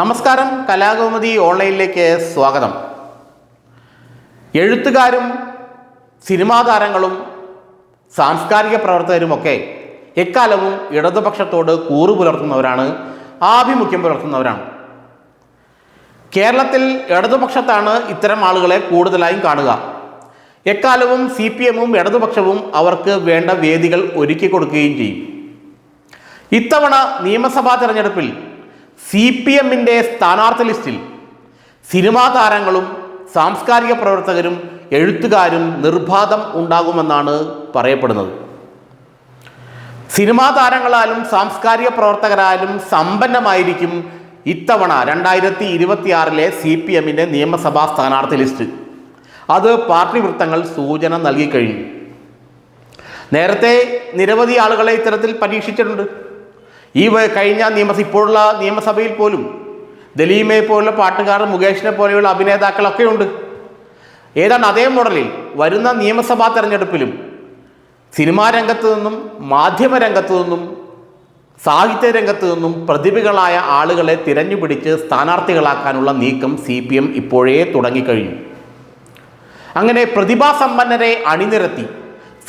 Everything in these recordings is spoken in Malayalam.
നമസ്കാരം, കലാകൗമുദി ഓൺലൈനിലേക്ക് സ്വാഗതം. എഴുത്തുകാരും സിനിമാ താരങ്ങളും സാംസ്കാരിക പ്രവർത്തകരുമൊക്കെ എക്കാലവും ഇടതുപക്ഷത്തോട് കൂറു പുലർത്തുന്നവരാണ്, ആഭിമുഖ്യം പുലർത്തുന്നവരാണ്. കേരളത്തിൽ ഇടതുപക്ഷത്താണ് ഇത്തരം ആളുകളെ കൂടുതലായും കാണുക. എക്കാലവും CPM-ഉം ഇടതുപക്ഷവും അവർക്ക് വേണ്ട വേദികൾ ഒരുക്കി കൊടുക്കുകയും ചെയ്യും. ഇത്തവണ നിയമസഭാ തെരഞ്ഞെടുപ്പിൽ CPM-ൻ്റെ സ്ഥാനാർത്ഥി ലിസ്റ്റിൽ സിനിമാ താരങ്ങളും സാംസ്കാരിക പ്രവർത്തകരും എഴുത്തുകാരും നിർബാധം ഉണ്ടാകുമെന്നാണ് പറയപ്പെടുന്നത്. സിനിമാ താരങ്ങളാലും സാംസ്കാരിക പ്രവർത്തകരാലും സമ്പന്നമായിരിക്കും ഇത്തവണ 2026 CPM-ൻ്റെ നിയമസഭാ സ്ഥാനാർത്ഥി ലിസ്റ്റ്. അത് പാർട്ടി വൃത്തങ്ങൾ സൂചന നൽകിക്കഴിഞ്ഞു. നേരത്തെ നിരവധി ആളുകളെ ഇത്തരത്തിൽ പരീക്ഷിച്ചിട്ടുണ്ട്. ഈ കഴിഞ്ഞ ഇപ്പോഴുള്ള നിയമസഭയിൽ പോലും ദലീമയെ പോലുള്ള പാട്ടുകാർ, മുകേഷിനെ പോലെയുള്ള അഭിനേതാക്കളൊക്കെ ഉണ്ട്. ഏതാണ്ട് അതേ മോഡലിൽ വരുന്ന നിയമസഭാ തെരഞ്ഞെടുപ്പിലും സിനിമാ രംഗത്തു നിന്നും മാധ്യമ രംഗത്തു നിന്നും സാഹിത്യ രംഗത്തു നിന്നും പ്രതിഭകളായ ആളുകളെ തിരഞ്ഞുപിടിച്ച് സ്ഥാനാർത്ഥികളാക്കാനുള്ള നീക്കം CPM ഇപ്പോഴേ തുടങ്ങിക്കഴിഞ്ഞു. അങ്ങനെ പ്രതിഭാസമ്പന്നരെ അണിനിരത്തി,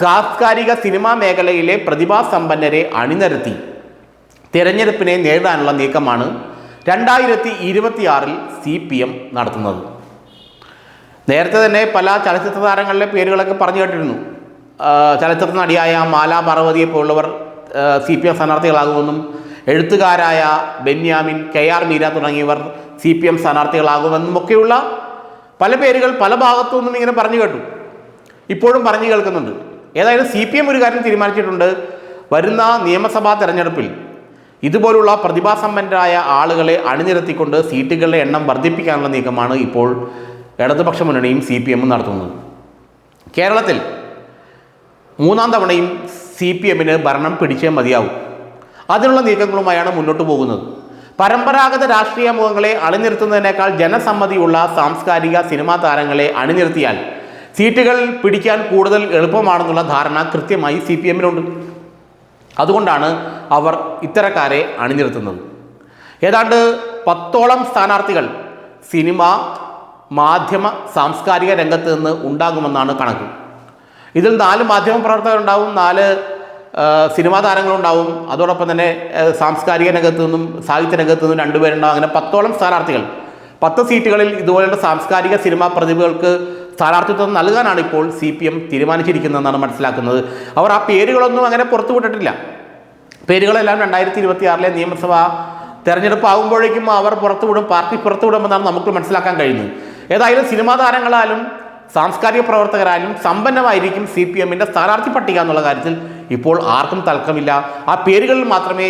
സാംസ്കാരിക സിനിമാ മേഖലയിലെ പ്രതിഭാസമ്പന്നരെ അണിനിരത്തി തിരഞ്ഞെടുപ്പിനെ നേരിടാനുള്ള നീക്കമാണ് 2026 CPM നടത്തുന്നത്. നേരത്തെ തന്നെ പല ചലച്ചിത്ര താരങ്ങളിലെ പേരുകളൊക്കെ പറഞ്ഞു കേട്ടിരുന്നു. ചലച്ചിത്ര നടിയായ മാലാ പാർവതിയെ പോലുള്ളവർ CPM സ്ഥാനാർത്ഥികളാകുമെന്നും, എഴുത്തുകാരായ ബെന്യാമിൻ, KR മീര തുടങ്ങിയവർ CPM സ്ഥാനാർത്ഥികളാകുമെന്നും ഒക്കെയുള്ള പല പേരുകൾ പല ഭാഗത്തു നിന്നും ഇങ്ങനെ പറഞ്ഞു കേട്ടു. ഇപ്പോഴും പറഞ്ഞു കേൾക്കുന്നുണ്ട്. ഏതായാലും CPM ഒരു കാര്യം തീരുമാനിച്ചിട്ടുണ്ട്. വരുന്ന നിയമസഭാ തെരഞ്ഞെടുപ്പിൽ ഇതുപോലുള്ള പ്രതിഭാസമ്പന്നരായ ആളുകളെ അണിനിരത്തിക്കൊണ്ട് സീറ്റുകളുടെ എണ്ണം വർദ്ധിപ്പിക്കാനുള്ള നീക്കമാണ് ഇപ്പോൾ ഇടതുപക്ഷ മുന്നണിയും CPM-ഉം നടത്തുന്നത്. കേരളത്തിൽ മൂന്നാം തവണയും CPM-ന് ഭരണം പിടിച്ചേ മതിയാവും. അതിനുള്ള നീക്കങ്ങളുമായാണ് മുന്നോട്ട് പോകുന്നത്. പരമ്പരാഗത രാഷ്ട്രീയ മുഖങ്ങളെ അണിനിരത്തുന്നതിനേക്കാൾ ജനസമ്മതിയുള്ള സാംസ്കാരിക സിനിമാ താരങ്ങളെ അണിനിരത്തിയാൽ സീറ്റുകൾ പിടിക്കാൻ കൂടുതൽ എളുപ്പമാണെന്നുള്ള ധാരണ കൃത്യമായി CPM-നുണ്ട്. അതുകൊണ്ടാണ് അവർ ഇത്തരക്കാരെ അണിനിരത്തുന്നത്. ഏതാണ്ട് 10ഓളം സ്ഥാനാർത്ഥികൾ സിനിമ, മാധ്യമ, സാംസ്കാരിക രംഗത്ത് നിന്ന് ഉണ്ടാകുമെന്നാണ് കണക്ക്. ഇതിൽ 4 മാധ്യമ പ്രവർത്തകരുണ്ടാവും, 4 സിനിമാ താരങ്ങളുണ്ടാവും, അതോടൊപ്പം തന്നെ സാംസ്കാരിക രംഗത്ത് നിന്നും സാഹിത്യ രംഗത്ത് നിന്നും 2 പേരുണ്ടാവും. അങ്ങനെ 10ഓളം സ്ഥാനാർത്ഥികൾ. 10 സീറ്റുകളിൽ ഇതുപോലുള്ള സാംസ്കാരിക സിനിമാ പ്രതിഭകൾക്ക് സ്ഥാനാർത്ഥിത്വം നൽകാനാണ് ഇപ്പോൾ CPM തീരുമാനിച്ചിരിക്കുന്നതെന്നാണ് മനസ്സിലാക്കുന്നത്. അവർ ആ പേരുകളൊന്നും അങ്ങനെ പുറത്തുവിട്ടിട്ടില്ല. പേരുകളെല്ലാം 2026 നിയമസഭാ തെരഞ്ഞെടുപ്പ് ആകുമ്പോഴേക്കും അവർ പുറത്തുവിടും, പാർട്ടി പുറത്തുവിടുമെന്നാണ് നമുക്ക് മനസ്സിലാക്കാൻ കഴിയുന്നത്. ഏതായാലും സിനിമാ താരങ്ങളാലും സാംസ്കാരിക പ്രവർത്തകരാലും സമ്പന്നമായിരിക്കും CPM-ൻ്റെ സ്ഥാനാർത്ഥി പട്ടിക എന്നുള്ള കാര്യത്തിൽ ഇപ്പോൾ ആർക്കും തർക്കമില്ല. ആ പേരുകളിൽ മാത്രമേ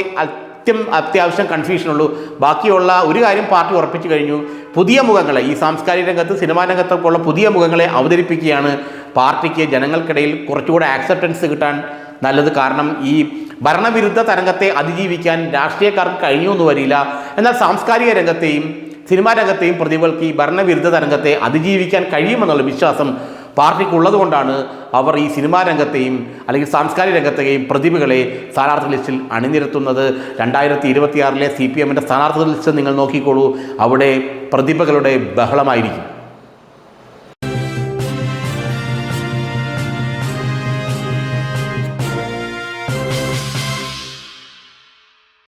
അത്യാവശ്യം കൺഫ്യൂഷനുള്ളൂ. ബാക്കിയുള്ള ഒരു കാര്യം പാർട്ടി ഉറപ്പിച്ചു കഴിഞ്ഞു. പുതിയ മുഖങ്ങളെ, ഈ സാംസ്കാരിക രംഗത്ത് സിനിമാ രംഗത്തൊക്കെ ഉള്ള പുതിയ മുഖങ്ങളെ അവതരിപ്പിക്കുകയാണ് പാർട്ടിക്ക് ജനങ്ങൾക്കിടയിൽ കുറച്ചുകൂടെ ആക്സെപ്റ്റൻസ് കിട്ടാൻ നല്ലത്. കാരണം ഈ ഭരണവിരുദ്ധ തരംഗത്തെ അതിജീവിക്കാൻ രാഷ്ട്രീയക്കാർക്ക് കഴിഞ്ഞൊന്നും വരില്ല. എന്നാൽ സാംസ്കാരിക രംഗത്തെയും സിനിമാ രംഗത്തെയും പ്രതിഭകൾക്ക് ഈ ഭരണവിരുദ്ധ തരംഗത്തെ അതിജീവിക്കാൻ കഴിയുമെന്നുള്ള വിശ്വാസം പാർട്ടിക്കുള്ളത് കൊണ്ടാണ് അവർ ഈ സിനിമാ രംഗത്തെയും അല്ലെങ്കിൽ സാംസ്കാരിക രംഗത്തെയും പ്രതിഭകളെ സ്ഥാനാർത്ഥി ലിസ്റ്റിൽ അണിനിരത്തുന്നത്. 2026 CPM-ൻ്റെ സ്ഥാനാർത്ഥി ലിസ്റ്റ് നിങ്ങൾ നോക്കിക്കോളൂ. അവിടെ പ്രതിഭകളുടെ ബഹളമായിരിക്കും.